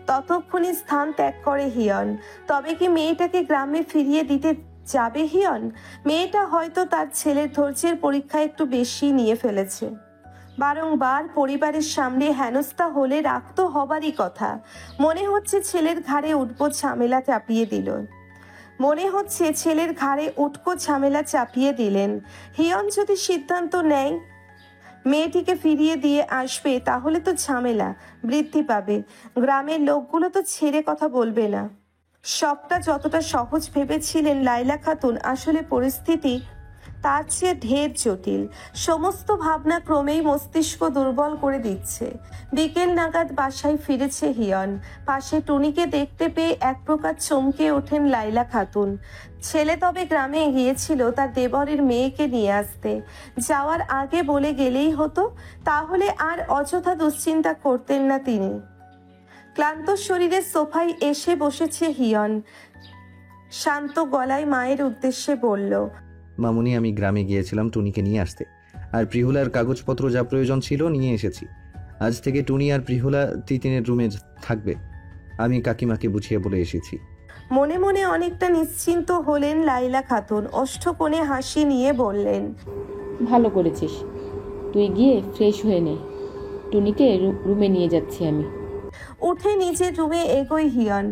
ততক্ষণে স্থান ত্যাগ করে হিয়ন। তবে কি মেয়েটাকে গ্রামে ফিরিয়ে দিতে যাবে হিয়ন? মেয়েটা হয়তো তার ছেলের ধৈর্যের পরীক্ষা একটু বেশি নিয়ে ফেলেছে। বারংবার পরিবারের সামনে হেনস্থা হলে রাগ তো হবারই কথা। মনে হচ্ছে ছেলের ঘাড়ে উঠবো ঝামেলা চাপিয়ে দিল। ঝামেলা চাপিয়ে দিলেন। হিয়ন যদি সিদ্ধান্ত নেয় মেয়েটিকে ফিরিয়ে দিয়ে আসবে, তাহলে তো ঝামেলা বৃদ্ধি পাবে। গ্রামের লোকগুলো তো ছেড়ে কথা বলবে না। সবটা যতটা সহজ ভেবেছিলেন লাইলা খাতুন, আসলে পরিস্থিতি তার চেয়ে ঢের জটিল। সমস্ত ভাবনা ক্রমেই মস্তিষ্ক দুর্বল করে দিচ্ছে। বিকেল নাগাদ বাসায় ফিরেছে হিয়ন। পাশে টুনিকে দেখতে পেয়ে এক প্রকার চমকে ওঠেন লাইলা খাতুন। ছেলে তবে গ্রামে গিয়েছিল তার দেবরের মেয়েকে নিয়ে আসতে। যাওয়ার আগে বলে গেলেই হতো, তাহলে আর অযথা দুশ্চিন্তা করতেন না তিনি। ক্লান্ত শরীরে সোফায় এসে বসেছে হিয়ন। শান্ত গলায় মায়ের উদ্দেশ্যে বলল, মামুনি, আমি গ্রামে গিয়েছিলাম টুনিকে নিয়ে আসতে, আর প্রিহুলার কাগজপত্র যা প্রয়োজন ছিল নিয়ে এসেছি। আজ থেকে টুনি আর প্রিহুলা তিতিনের রুমে থাকবে। আমি কাকিমাকে বুঝিয়ে বলে এসেছি। মনে মনে অনেকটা নিশ্চিন্ত হলেন লাইলা খাতুন। ওষ্ঠকোণে হাসি নিয়ে বললেন, ভালো করেছিস, তুই গিয়ে ফ্রেশ হয়ে নে, টুনিকে রুমে নিয়ে যাচ্ছি আমি। উঠে নিজের রুমে এগোয় হিয়ন।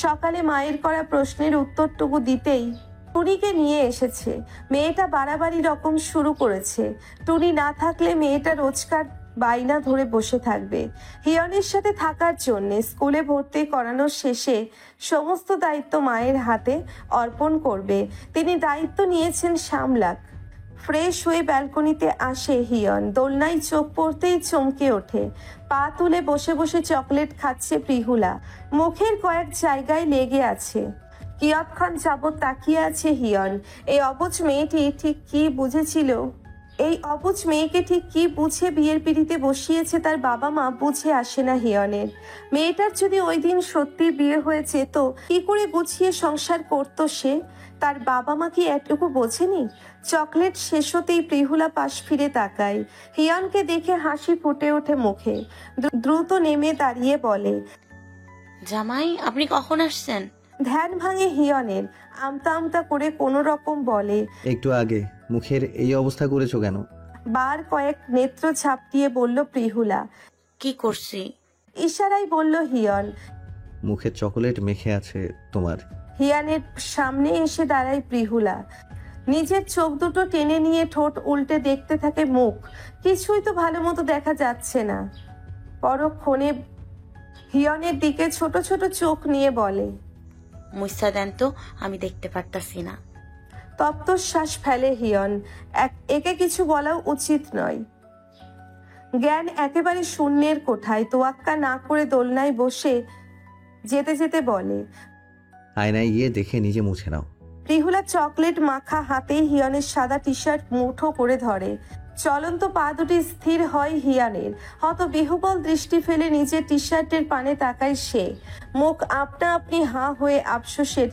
সকালে মায়ের করা প্রশ্নের উত্তরটুকু দিতেই টুনিকে নিয়ে এসেছে। মেয়েটা বাড়াবাড়ি রকম শুরু করেছে। টুনি না থাকলে মেয়েটা রোজকার বাইনা ধরে বসে থাকবে হিয়নের সাথে থাকার জন্যে। স্কুলে ভর্তি করানোর শেষে সমস্ত দায়িত্ব মায়ের হাতে অর্পণ করবে। তিনি দায়িত্ব নিয়েছেন সামলাক। ফ্রেশ হয়ে ব্যালকনিতে আসে হিয়ন। দোলনায় চোখ পড়তেই চমকে ওঠে। পা তুলে বসে বসে চকলেট খাচ্ছে প্রিহুলা। মুখের কয়েক জায়গায় লেগে আছে। কিয়ৎক্ষণ যাবৎ তাকিয়ে আছে হিয়ন। এই অবুঝ মেয়েকে ঠিক কি বুঝে বিয়ের পিড়িতে বসিয়েছে তার বাবা মা বুঝে আসে না হিয়নের। মেয়েটার যদি ওই দিন সত্যি বিয়ে হয়ে যেত, কি করে গুছিয়ে সংসার করত সে? তার বাবা মা কি এটুকু বোঝেনি? চকলেট শেষ হতেই প্রিহুলা পাশ ফিরে তাকায়। হিয়নকে দেখে হাসি ফুটে ওঠে মুখে। দ্রুত নেমে দাঁড়িয়ে বলে, জামাই, আপনি কখন আসছেন? ধ্যান ভাঙে হিয়নের। আমতা আমতা করে কোনো রকম বলে, একটু আগে। মুখের এই অবস্থা করেছো কেন? বার কয়েক নেত্র ঝাপটিয়ে বলল প্রিহুলা। কি করছি? ইশারায় বলল হিয়ন। মুখে চকোলেট মেখে আছে তোমার। হিয়ানের সামনে এসে দাঁড়ায় প্রিহুলা। নিজের চোখ দুটো টেনে নিয়ে ঠোঁট উল্টে দেখতে থাকে মুখ। কিছুই তো ভালো মতো দেখা যাচ্ছে না। পরক্ষণে হিয়নের দিকে ছোট ছোট চোখ নিয়ে বলে, মুইসা দেন তো, আমি দেখতে পারতাছি না। তপ্তশ্বাস ফেলে হিয়ন। একে কিছু বলাও উচিত নয়। জ্ঞান একেবারে শূন্যের কোঠায়। তোয়াক্কা না করে দোলনায় বসে যেতে যেতে বলে, আয়নায় গিয়ে দেখে নিজে মুছে নাও। প্রিহুলা চকলেট মাখা হাতে হিয়নের সাদা টি শার্ট মুঠো করে ধরে। চলন্ত পা দুটি স্থির হয় হিয়ানের। হত বিহবল দৃষ্টি ফেলে নিজের টি শার্টের পানে তাকায় সে। মুখ আপনা আপনি হাঁ হয়ে আফসোসের।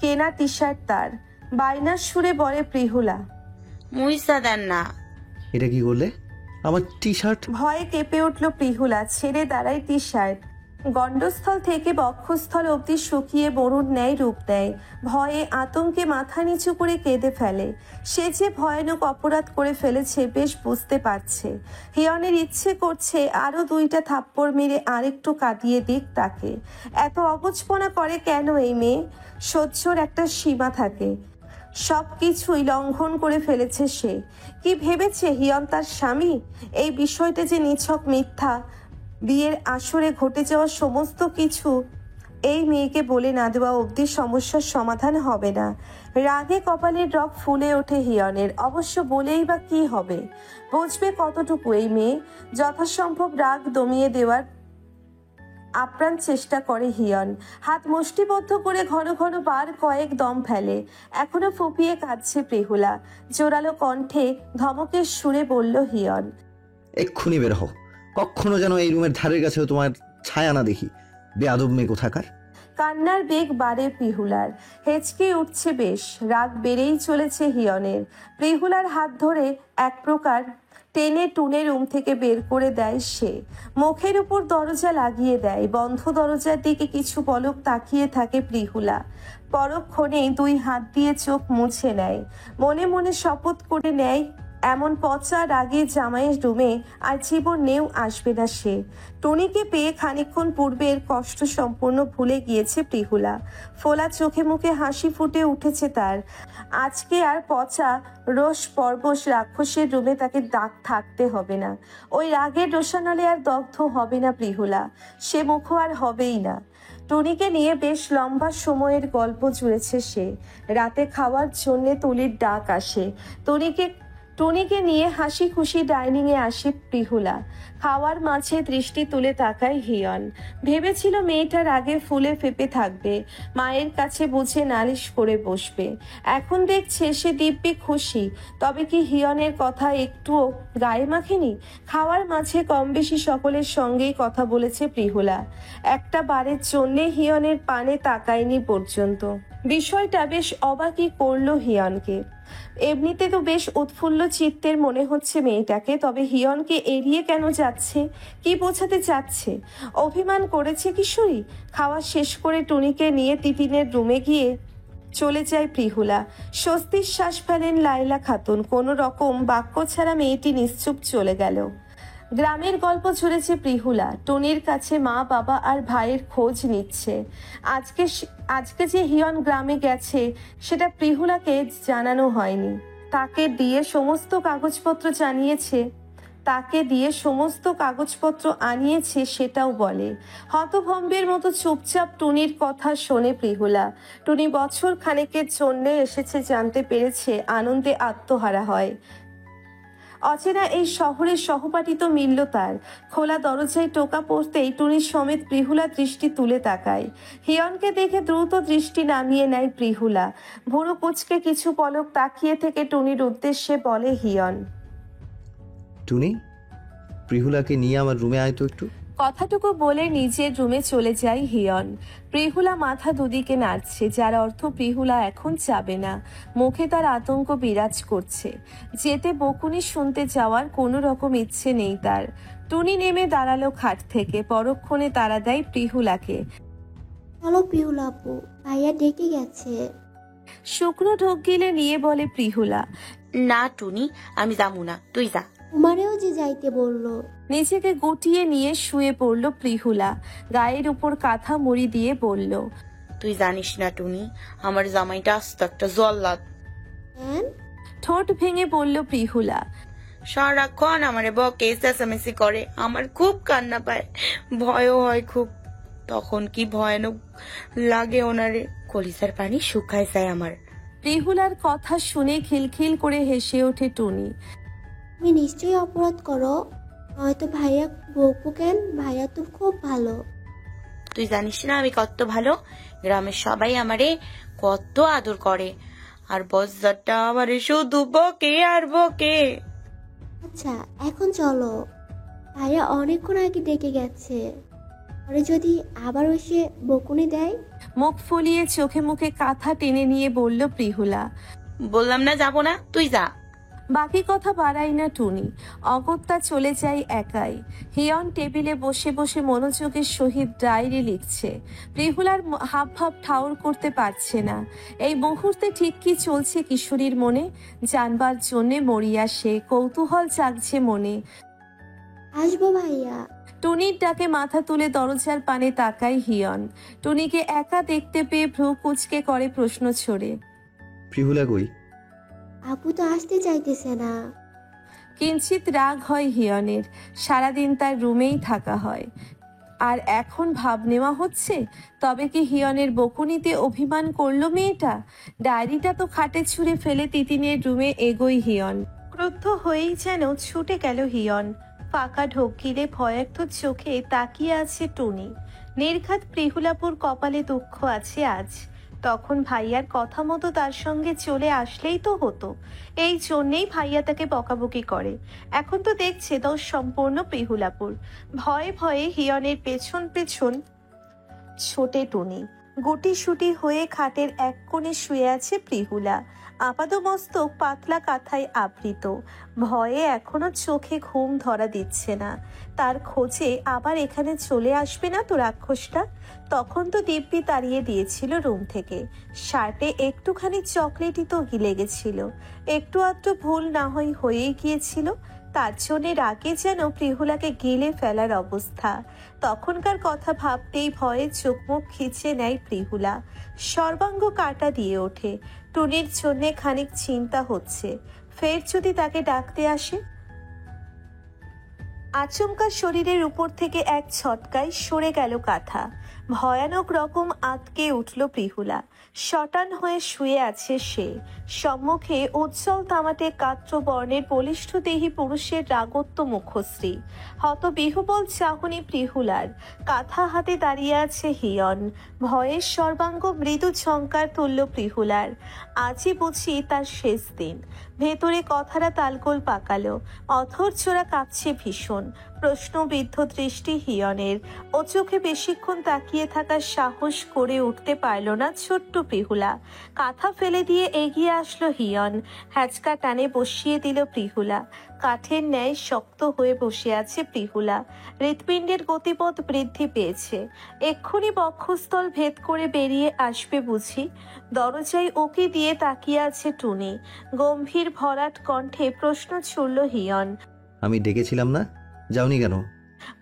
কেনা টি শার্ট তার। বাইনার সুরে বলে প্রিহুলা, মুইসা দেন না। এটা কি করলে? আমার টি শার্ট! ভয়ে কেঁপে উঠল প্রিহুলা। ছেড়ে দাঁড়ায় টি শার্ট। গণ্ডস্থল থেকে বক্ষস্থল অবধি শুকিয়ে বরুণ ন্যায় রূপ নেয়। ভয়ে আতঙ্কে মাথা নিচু করে কেঁদে ফেলে। সে যে ভয়ানক অপরাধ করে ফেলেছে বেশ বুঝতে পারছে। হিয়নের ইচ্ছে করছে আরো 2টা থাপ্পড় মেরে আরেকটু কাঁদিয়ে দিক তাকে। এত অবুঝপনা করে কেন এই মেয়ে? সহ্যর একটা সীমা থাকে। সব কিছুই লঙ্ঘন করে ফেলেছে সে। কি ভেবেছে হিয়ন তার স্বামী? এই বিষয়টা যে নিছক মিথ্যা। বিয়ের আসরে ঘটে যাওয়া সমস্ত কিছু এই মেয়েকে বলে না দেওয়া অবধি সমস্যার সমাধান হবে না। রাগে কপালের রগ ফুলে ওঠে হিয়নের। অবশ্য বলেই বা কি হবে? বুঝবে কতটুকু এই মেয়ে? যথাসম্ভব রাগ দমিয়ে দেওয়ার আপ্রাণ চেষ্টা করে হিয়ন। হাত মুষ্টিবদ্ধ করে ঘন ঘন বার কয়েক দম ফেলে। এখনো ফুপিয়ে কাঁদছে প্রিহুলা। জোরালো কণ্ঠে ধমকের সুরে বলল হিয়ন, এক্ষুনি বের হও। কখনো যেন এই রুমের ধারের কাছেও তোমার ছায়া না দেখি। বেয়াদব মেয়ে কোথাকার! কান্নার বেগ বাড়ে প্রিহুলার। হেঁচকে উঠছে বেশ। রাগ বেড়েই চলেছে হিয়নের। প্রিহুলার হাত ধরে এক প্রকার টেনে টুনে রুম থেকে বের করে দেয় সে। মুখের উপর দরজা লাগিয়ে দেয়। বন্ধ দরজার দিকে কিছু পলক তাকিয়ে থাকে প্রিহুলা। পরক্ষণেই 2 হাত দিয়ে চোখ মুছে নেয়। মনে মনে শপথ করে নেয় এমন পচা রাগে জামাইয়ের রুমে আর জীবনেও আসবে না সে। টুনিকে পেয়ে খানিকক্ষণ পূর্বের কষ্ট সম্পূর্ণ ভুলে গিয়েছে প্রিহুলা। ফোলা চোখে মুখে হাসি ফুটে উঠেছে তার। আজকে আর পচা রোষ পরবশ রাক্ষসের রুমে তাকে দাগ থাকতে হবে না। ওই রাগের রোষানলে আর দগ্ধ হবে না প্রিহুলা। সে মুখ আর হবেই না। টুনিকে নিয়ে বেশ লম্বা সময়ের গল্প জুড়েছে সে। রাতে খাওয়ার জন্যে তুলির ডাক আসে। টুনিকে নিয়ে হাসি খুশি ডাইনিংয়ে আসে প্রিহুলা। খাওয়ার মাঝে দৃষ্টি তুলে তাকায় হিয়ন। ভেবেছিল মেয়েটার আগে ফুলে ফেপে থাকবে, মায়ের কাছে বুঝে নালিশ করে বসবে। এখন দেখছে সে দিব্যি খুশি। তবে কি হিয়নের কথা একটুও গায়ে মাখেনি? খাওয়ার মাঝে কম বেশি সকলের সঙ্গেই কথা বলেছে প্রিহুলা। একটা বারের জন্যে হিয়নের পানে তাকায়নি পর্যন্ত। বিষয়টা বেশ অবাকই করলো হিয়নকে। এমনিতে তো বেশ উৎফুল্ল চিত্তের মনে হচ্ছে মেয়েটাকে। তবে হিয়নকে এড়িয়ে কেন যাচ্ছে? কি বোঝাতে চাচ্ছে? অভিমান করেছে কিশোরী? খাওয়া শেষ করে টুনিকে নিয়ে তিতিনের রুমে গিয়ে চলে যায় প্রিহুলা। স্বস্তির শ্বাস ফেলেন লাইলা খাতুন। কোনো রকম বাক্য ছাড়া মেয়েটি নিশ্চুপ চলে গেল। গ্রামের গল্প ছুড়েছে প্রিহুলা। টুনির কাছে মা বাবা আর ভাইয়ের খোঁজ নিচ্ছে। আজকে যে হিয়ন গ্রামে গেছে সেটা প্রিহুলাকে জানানো হয়নি। তাকে দিয়ে সমস্ত কাগজপত্র আনিয়েছে সেটাও বলে। হতভম্বের মতো চুপচাপ টুনির কথা শোনে প্রিহুলা। টুনি বছর খানেকের জন্য এসেছে জানতে পেরেছে, আনন্দে আত্মহারা হয়। অচেনা এই শহরের সহপাঠী তো মিলল তার। খোলা দরজায় টোকা পড়তেই টুনির সমেত প্রিহুলা দৃষ্টি তুলে তাকায়। হিয়নকে দেখে দ্রুত দৃষ্টি নামিয়ে নেয় প্রিহুলা। ভুরু কুচকে কিছু পলক তাকিয়ে থেকে টুনির উদ্দেশ্যে বলে হিয়ন। টুনি, প্রিহুলাকে নিয়ে আমার রুমে আয় তো একটু। কথাটুকু বলে নিজের রুমে চলে যায় হিয়ন। প্রিহুলা মাথা দুদিকে নাড়ছে, যার অর্থ প্রিহুলা এখন যাবে না। মুখে তার আতঙ্ক বিরাজ করছে। যেতে বকুনি শুনতে যাওয়ার কোনো রকম ইচ্ছে নেই তার। টুনি নেমে দাঁড়ালো খাট থেকে। পরক্ষণে তাড়া দেয় প্রিহুলাকে। চলো প্রিহুলা আপু, ভাইয়া ডেকে গেছে। শুকনো ঢোক গিলে নিয়ে বলে প্রিহুলা। না টুনি, আমি যাবো না, তুই যা। তোমারেও যে যাইতে বললো। নিজেকে গুটিয়ে নিয়ে শুয়ে পড়ল প্রিহুলা। গায়ের উপর কাঁথা মুড়ি দিয়ে বলল, তুই জানিস না টুনি, আমার জামাইটা আস্ত একটা জল্লাদ। হ্যাঁ, ঠোঁট ভেঙে বলল প্রিহুলা। সারাক্ষণ আমারে বকে, চেঁচামেচি করে, আমার খুব কান্না পায়, ভয়ও হয় খুব। তখন কি ভয়ানক লাগে ওনারে, কলিজার পানি শুকায় যায় আমার। প্রিহুলার কথা শুনে খিলখিল করে হেসে ওঠে টুনি। তুমি নিশ্চয়ই অপরাধ করো, নয়তো ভাইয়া বকবো কেন? ভাইয়া তো খুব ভালো। তুই জানিস না আমি কত ভালো? গ্রামের সবাই আমারে কত আদর করে, আর বজ্জারটা আমারে শুধু বকে আর বকে। আচ্ছা এখন চলো, ভাইয়া অনেকক্ষণ আগে ডেকে গেছে। পরে যদি আবার এসে বকুনি দেয়। মুখ ফুলিয়ে চোখে মুখে কাঁথা টেনে নিয়ে বলল প্রিহুলা। বললাম না যাবো না, তুই যা। বাকি কথা বাড়াই না টুনি। অগত্যা চলে যায় একাই। হিয়ন টেবিলে বসে বসে মনোযোগের সহিত ডায়েরি লিখছে। প্রিহুলার হাব ভাব ঠাউর করতে পারছে না। এই মুহূর্তে ঠিক কি চলছে কিশোরীর মনে জানবার জন্যে মরিয়া সে। কৌতূহল জাগছে মনে। আসবো ভাইয়া। টুনির ডাকে মাথা তুলে দরজার পানে তাকায় হিয়ন। টুনিকে একা দেখতে পেয়ে ভ্রু কুচকে করে প্রশ্ন ছড়ে। প্রিহুলা কই? আপু তো আসতে চাইতেছে না। কিঞ্চিত রাগ হয় হিয়নের। সারাদিন তার রুমেই থাকা হয়, আর এখন ভাব নেওয়া হচ্ছে। তবে কি হিয়নের বকুনিতে অভিমান করলো মেয়েটা? ডায়েরিটা তো খাটে ছুঁড়ে ফেলে তিতিনের রুমে এগোয় হিয়ন। ক্রুদ্ধ হয়েই যেন ছুটে গেল হিয়ন। ফাঁকা ঢোক গিলে ভয়ার্থ চোখে তাকিয়ে আছে টুনি। নির্ঘাত প্রিহুলাপুর কপালে দুঃখ আছে আজ। তখন ভাইয়ার কথা মতো তার সঙ্গে চলে আসলেই তো হতো। এই জন্যেই ভাইয়া তাকে বকাবকি করে। এখন তো দেখছে দোষ সম্পূর্ণ প্রিহুলাপুর। ভয়ে ভয়ে হিয়নের পেছন পেছন ছোটে টুনি। গুটিসুটি হয়ে খাটের এক কোণে শুয়ে আছে প্রিহুলা। আপাদমস্তক পাতলা কাঁথায় আবৃত। ভয়ে এখনো চোখে ঘুম ধরা দিচ্ছে না। তার খোঁজে আবার এখানে চলে আসবে না তো রাক্ষসটা? তখন তো দিব্যি তাড়িয়ে দিয়েছিল রুম থেকে। শার্টে একটুখানি চকলেটই তো লেগেছিল, একটু আধটু ভুল না হয়েই গিয়েছিল। তার জন্য রাগে যেন প্রিহুলাকে গিলে ফেলার অবস্থা। তখনকার কথা ভাবতেই ভয়ে চোখ মুখ খিচে নেয় প্রিহুলা। সর্বাঙ্গ কাটা দিয়ে ওঠে। টুনির জন্যে খানিক চিন্তা হচ্ছে, ফের যদি তাকে ডাকতে আসে। আচমকা শরীরের উপর থেকে এক ছটকায় সরে গেল কাঁথা। ভয়ানক রকম আঁতকে উঠল প্রিহুলা। শটান হয়ে শুয়ে আছে সে। সম্মুখে উজ্জ্বল তামাটে কাত্র বর্ণের বলিষ্ঠ দেহী পুরুষের রাগত্ব মুখশ্রী। হতবিহ্বল চাহনি প্রিহুলার। কাঁথা হাতে দাঁড়িয়ে আছে হিয়ন। ভয়ের সর্বাঙ্গ মৃদু ঝঙ্কার তুলল প্রিহুলার। আজই বুঝি তার শেষ দিন। ভেতরে কথাটা তালগোল পাকালো। অথর্চোরা কাঁপছে ভীষণ। প্রশ্নবিদ্ধ দৃষ্টি হিয়নের। ও চোখে বেশিক্ষণ তাকিয়ে থাকার সাহস করে উঠতে পারল না ছোট্ট প্রিহুলা। কাঁথা ফেলে দিয়ে এগিয়ে আসলো হিয়ন। হ্যাচকা টানে বসিয়ে দিল প্রিহুলা। কাঠের ন্যায় শক্ত হয়ে বসে আছে প্রিহুলা। হৃৎপিণ্ডের গতিপথ বৃদ্ধি পেয়েছে। এক্ষুনি বক্ষস্থল ভেদ করে বেরিয়ে আসবে বুঝি। দরজায় উকি দিয়ে তাকিয়ে আছে টুনি। গম্ভীর ভরাট কণ্ঠে প্রশ্ন ছুড়ল হিয়ন। আমি ডেকেছিলাম না, যাওনি কেন?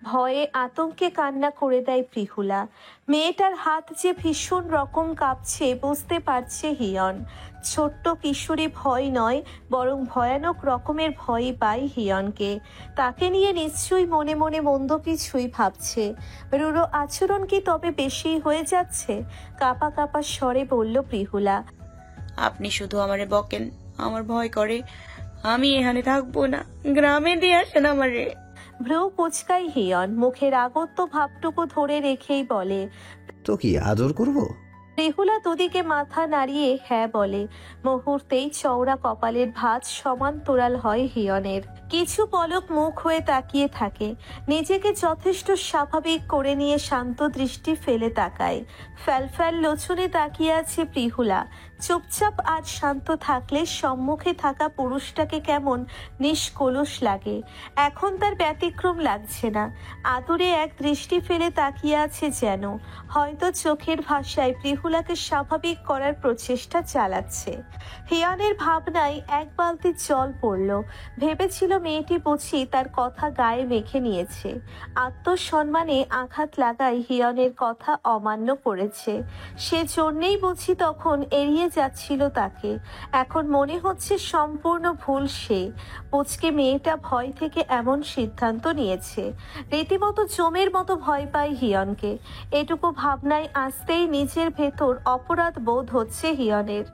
ভয়ে আতঙ্কে কান্না করে দেয় প্রিহুলা। মেয়েটার হাত যে ভীষণ রকম কাঁপছে বুঝতে পারছে হিয়ন। ছোট্ট কিশোরী ভয় নয়, বরং ভয়ানক রকমের ভয় পায় হিয়নকে। তাকে নিয়ে নিশ্চয়ই মনে মনে মন্দ কিছুই ভাবছে। রুড়ো আচরণ কি তবে বেশি হয়ে যাচ্ছে? কাঁপা কাঁপা স্বরে বলল প্রিহুলা। আপনি শুধু আমারে বকেন, আমার ভয় করে। আমি এখানে থাকবো না, গ্রামে দিয়ে আসেন আমারে। ভ্রু কুচকাই হিয়ন। মুখের আগত্য ভাবটুকু ধরে রেখেই বলে। তো কি আদর করব? প্রিহুলা দুদিকে মাথা নাড়িয়ে হ্যাঁ বলে। মুহূর্তেই চওড়া কপালের ভাঁজ সমান্তরাল হয় হিয়নের। কিছু পলক মুখ হয়ে তাকিয়ে থাকে। নিজেকে যথেষ্ট স্বাভাবিক করে নিয়ে শান্ত দৃষ্টি ফেলে তাকায়। ফ্যালফ্যাল লোচনে তাকিয়ে আছে প্রিহুলা। চুপচাপ আজ শান্ত থাকলে সম্মুখে থাকা পুরুষটাকে কেমন নিষ্কলুষ লাগে। এখন তার ব্যতিক্রম লাগছে না। আদরে এক দৃষ্টি ফেলে তাকিয়ে আছে যেন। হয়তো চোখের ভাষায় প্রিহুলাকে স্বাভাবিক করার প্রচেষ্টা চালাচ্ছে। হিয়ানের ভাবনায় এক বালতি জল পড়ল। ভেবেছিল মেয়েটি বুঝি তার কথা গায়ে মেখে নিয়েছে। আত্মসম্মানে আঘাত লাগায় হিয়নের কথা অমান্য করেছে। সেজন্যেই বুঝি তখন এড়িয়ে যাচ্ছিল তাকে। এখন মনে হচ্ছে সম্পূর্ণ ভুল সে। পুচকে মেয়েটা ভয় থেকে এমন সিদ্ধান্ত নিয়েছে। রীতিমতো জমের মতো ভয় পায় হিয়নকে। এটুকু ভাবনায় আসতেই নিজের ভেতর অপরাধ বোধ হচ্ছে হিয়নের।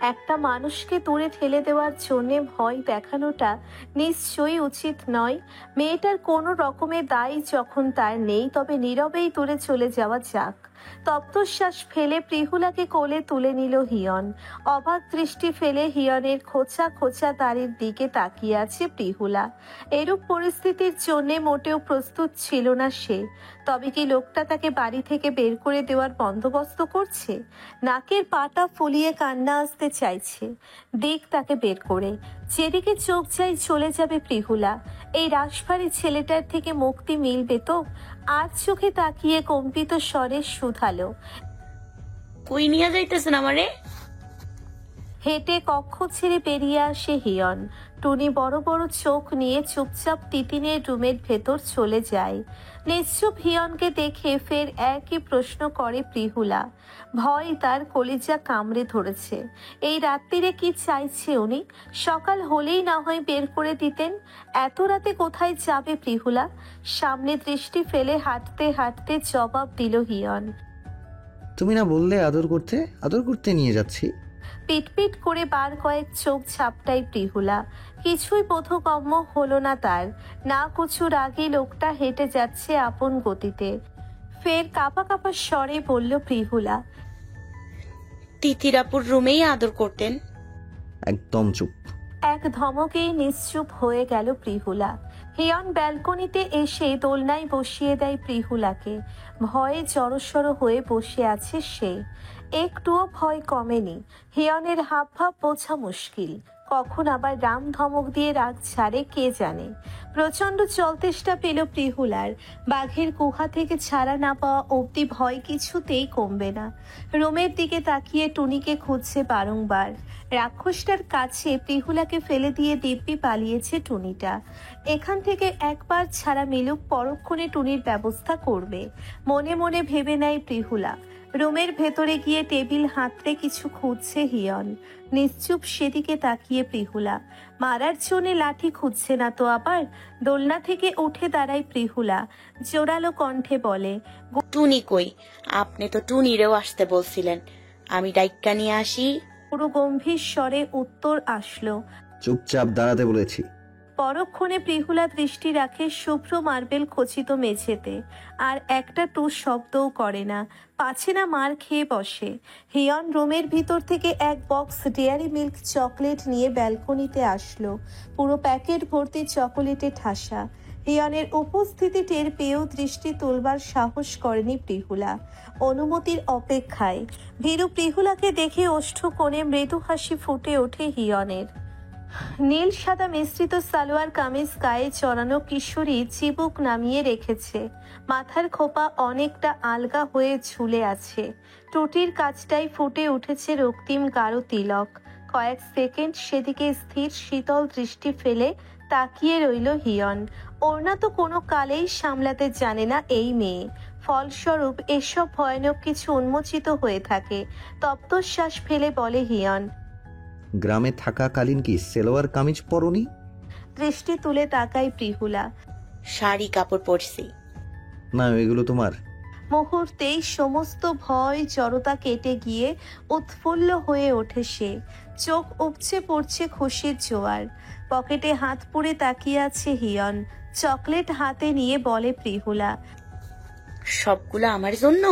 একটা মানুষকে দূরে ঠেলে দেওয়ার জন্য ভয় দেখানোটা নিশ্চয়ই উচিত নয়। মেয়েটার কোনো রকমের দায় যখন তার নেই, তবে নীরবেই দূরে চলে যাওয়া যাক। তপ্তশ্বাস ফেলে প্রিহুলাকে কোলে তুলে নিল হিয়ন। অবাক দৃষ্টি ফেলে হিয়নের খোঁচা খোঁচা দাড়ির দিকে তাকিয়ে আছে প্রিহুলা। এরূপ পরিস্থিতির জন্য মোটেও প্রস্তুত ছিল না সে। তবে কি লোকটা তাকে বাড়ি থেকে বের করে দেওয়ার বন্দোবস্ত করছে? নাকের পাটা ফুলিয়ে কান্না আসতে চাইছে। দিক তাকে বের করে। যেদিকে চোখ যায় চলে যাবে প্রিহুলা। এই রাশভারী ছেলেটার থেকে মুক্তি মিলবে তো? আর চোখে তাকিয়ে কম্পিত স্বরে শুধালো। কই নিয়ে যাইতেছেন আমারে? হেঁটে কক্ষ ছেড়ে বেরিয়ে আসে হিয়ন। টুনি বড় বড় চোখ নিয়ে চুপচাপ তিতিনের রুমের ভেতর চলে যায়। নিশ্চুপ হিয়নকে দেখে ফের একই প্রশ্ন করে প্রিহুলা। ভয় তার কলিজা কামড়ে ধরেছে। এই রাত্রিরে কি চাইছে উনি? সকাল হলেই না হয় বের করে দিতেন। এত রাতে কোথায় যাবে প্রিহুলা? সামনে দৃষ্টি ফেলে হাঁটতে হাঁটতে জবাব দিল হিয়ন। তুমি না বললে আদর করতে নিয়ে যাচ্ছি। পিটপিট করে বার কয়েক চোখ ঝাপটায় প্রিহুলা। কিছুই বোধগম্য হলো না তার। না কিছুর আগে লোকটা হেঁটে যাচ্ছে আপন গতিতে। ফের কাঁপা কাঁপা স্বরে বলল প্রিহুলা। তিতিরাপুর রুমেই আদর করতেন? একদম চুপ। এক ধমকেই নিশ্চুপ হয়ে গেল প্রিহুলা। হিয়ন ব্যালকনিতে এসে দোলনায় বসিয়ে দেয় প্রিহুলাকে। ভয়ে জড়সড় হয়ে বসে আছে সে। একটুও ভয় কমেনি। হিয়নের হাবভাব বোঝা মুশকিল। কখন আবার রাম ধমক দিয়ে রাগ ছাড়ে কে জানে। প্রচন্ড চলতেষ্টা পেল প্রিহুলার। বাঘের গুহা থেকে ছাড়া না পাওয়া অবধি ভয় কিছুতেই কমবে না। রুমের দিকে তাকিয়ে টুনিকে খুঁজছে বারংবার। রাক্ষসটার কাছে প্রিহুলাকে ফেলে দিয়ে দিব্যি পালিয়েছে টুনিটা। এখান থেকে একবার ছাড়া মিলুক, পরক্ষণে টুনির ব্যবস্থা করবে মনে মনে ভেবে নেয় প্রিহুলা। রুমের ভেতরে গিয়ে টেবিল হাতড়ে কিছু খুঁজছে হিয়ন। নিশ্চুপ সেদিকে তাকিয়ে প্রিহুলা। মারার জন্যে লাঠি খুঁজছে না তো আবার? দোলনা থেকে উঠে দাঁড়ায় প্রিহুলা। জোরালো কণ্ঠে বলে, টুনি কই? আপনি তো টুনিরেও আসতে বলছিলেন, আমি ডাইক্কা নিয়ে আসি। পুরো গম্ভীর স্বরে উত্তর আসলো। চুপচাপ দাঁড়াতে বলেছি। পরক্ষণে প্রিহুলা দৃষ্টি রাখে শুভ্র মার্বেল খচিত মেঝেতে। আর একটা টু শব্দও করে না, পাছে না মার খেয়ে বসে। হিয়ন রুমের ভিতর থেকে এক বক্স ডেয়ারি মিল্ক চকলেট নিয়ে ব্যালকনিতে আসলো। পুরো প্যাকেট ভর্তি চকোলেটে ঠাসা। হিয়নের উপস্থিতি টের পেয়েও দৃষ্টি তুলবার সাহস করেনি প্রিহুলা। অনুমতির অপেক্ষায়। ভীরু প্রিহুলাকে দেখে ওষ্ঠ কোণে মৃদু হাসি ফুটে ওঠে হিয়নের। নীল সাদা মিশ্রিত সালোয়ার কামিজ গায়ে চড়ানো কিশোরী চিবুক নামিয়ে রেখেছে। মাথার খোপা অনেকটা আলগা হয়ে ঝুলে আছে। টুটির কাছটায় ফুটে উঠেছে রক্তিম গাঢ় তিলক। কয়েক সেকেন্ড সেদিকে স্থির শীতল দৃষ্টি ফেলে তাকিয়ে রইল হিয়ন। ওড়না তো কোনো কালেই সামলাতে জানে না এই মেয়ে। ফলস্বরূপ এসব ভয়ানক কিছু উন্মোচিত হয়ে থাকে। তপ্তশ্বাস ফেলে বলে হিয়ন, গ্রামে থাকাকালীন কি সেলোয়ার কামিজ পরনি? দৃষ্টি তুলে তাকায় প্রিহুলা। শাড়ি কাপড় পরছি। না, এগুলো তোমার। মুহূর্তেই সমস্ত ভয় জড়তা কেটে গিয়ে উৎফুল্ল হয়ে ওঠে সে। চোখ উপচে পড়ছে খুশির জোয়ার। পকেটে হাত পুড়ে তাকিয়ে আছে হিয়ন। চকলেট হাতে নিয়ে বলে প্রিহুলা, সবগুলো আমার জন্য?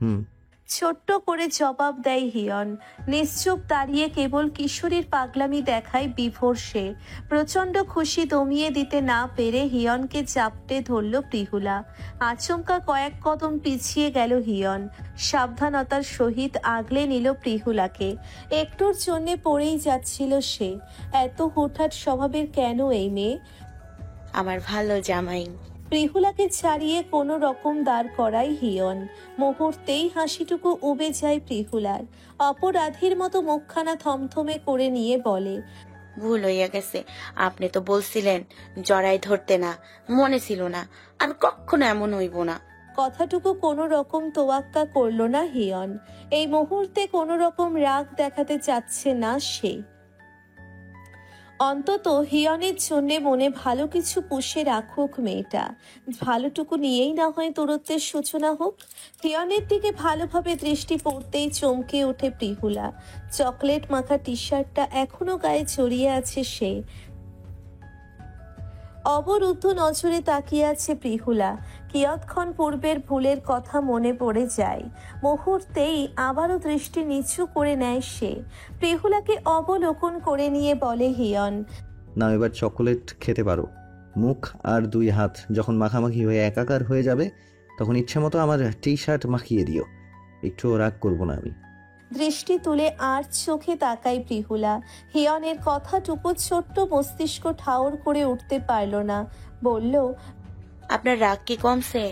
হুম। ছোট্ট করে জবাব দেয় হিয়ন। নিশ্চুপ দাঁড়িয়ে কেবল কিশোরীর পাগলামি দেখায় বিভোর সে। প্রচন্ড খুশি দমিয়ে দিতে না পেরে হিয়নকে চাপটে ধরল প্রিহুলা। আচমকা কয়েক কদম পিছিয়ে গেল হিয়ন। সাবধানতার সহিত আগলে নিল প্রিহুলাকে। একটুর জন্যে পড়েই যাচ্ছিল সে। এত হুটহাট স্বভাবের কেন এই মেয়ে? আমার ভালো জামাই। প্রিহুলাকে ছাড়িয়ে কোনো রকম দাঁড় করায় হিয়ন। মুহূর্তেই হাসিটুকু উবে যায় প্রিহুলার। অপরাধীর মতো মুখখানা থমথমে করে নিয়ে বলে, ভুল হইয়া গেছে। আপনি তো বলছিলেন জড়াই ধরতে না, মনে ছিল না। আর কখনো এমন হইব না। কথাটুকু কোনো রকম তোয়াক্কা করলো না হিয়ন। এই মুহূর্তে কোনো রকম রাগ দেখাতে চাচ্ছে না সে। অন্তত হিয়নের জন্যে মনে ভালো কিছু পুষে রাখুক মেয়েটা। ভালোটুকু নিয়েই না হয় দূরত্বের সূচনা হোক। হিয়নের দিকে ভালোভাবে দৃষ্টি পড়তেই চমকে ওঠে প্রিহুলা। চকলেট মাখা টি শার্টটা এখনো গায়ে জড়িয়ে আছে সে। অবরুদ্ধ নজরে তাকিয়ে আছে প্রিহুলা। কিয়ৎক্ষণ পূর্বের ভুলের কথা মনে পড়ে যায়। মুহূর্তেই আবারও দৃষ্টি নিচু করে নেয় সে। প্রিহুলাকে অবলোকন করে নিয়ে বলে হিয়ন, না, এবার চকোলেট খেতে পারো। মুখ আর দুই হাত যখন মাখামাখি হয়ে একাকার হয়ে যাবে তখন ইচ্ছে মতো আমার টি শার্ট মাখিয়ে দিও। একটু রাগ করবো না আমি। দৃষ্টি তুলে আর চোখে তাকায় প্রিহুলা। হিয়নের কথাটুকু ছোট্ট মস্তিষ্ক ঠাউর করে উঠতে পারল না। বলল, আপনার রাগ কি কমছে?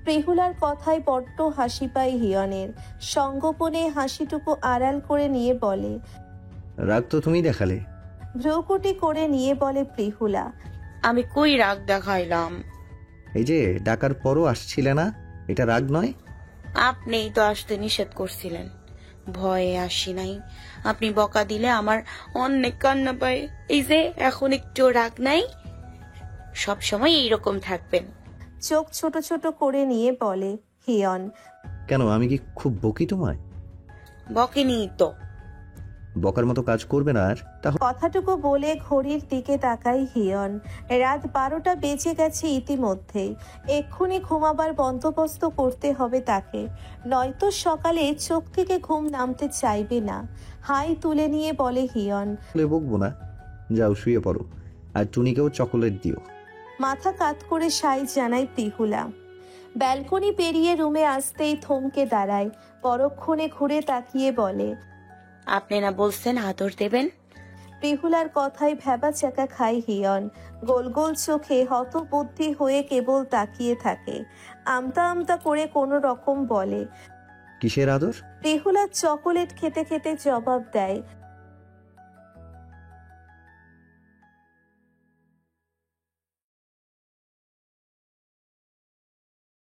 প্রিহুলার কথায় বড্ড হাসি পায় হিয়নের। সঙ্গোপনে হাসিটুকু আড়াল করে নিয়ে বলে, রাগ তো তুমি দেখালে। ভ্রুকুটি করে নিয়ে বলে প্রিহুলা, আমি কই রাগ দেখাইলাম? এই যে ডাকার পরও আসছিলে না, এটা রাগ নয়? আপনিই তো আসতে নিষেধ করছিলেন। ভয়ে আসি নাই। আপনি বকা দিলে আমার অনেক কান্না পায়। এই যে এখন একটু রাগ নাই। সব সময় এইরকম থাকবেন। চোখ ছোট ছোট করে নিয়ে বলে হিয়ন, কেন, আমি কি খুব বকি তোমায়? বকেনি তো। বকার মতো কাজ করবে না আর। তাহলে কথাটুকু বলে ঘড়ির দিকে তাকায় হিয়ন। রাত 12টা বেজে গেছে ইতিমধ্যেই। এক্ষুনি ঘুমাবার বন্দোবস্ত করতে হবে তাকে, নয়তো সকালে চোখ থেকে ঘুম নামতে চাইবে না। হাই তুলে নিয়ে বলে হিয়ন, বকবো না, যাও শুয়ে পড়ো। আর টুনিকেও চকোলেট দিও। মাথা কাত করে সাই জানায় প্রিহুলা। ব্যালকনি পেরিয়ে রুমে আসতেই থমকে দাঁড়ায়, পরক্ষণে ঘুরে তাকিয়ে বলে, আপনি না বলছেন আদর দেবেন? প্রিহুলার কথায় ভ্যাবা চাকা খায় হিয়ন। গোল গোল চোখে হতবুদ্ধি হয়ে কেবল তাকিয়ে থাকে। আমতা আমতা করে কোনো রকম বলে। কিসের আদর? প্রিহুলা চকোলেট খেতে খেতে জবাব দেয়,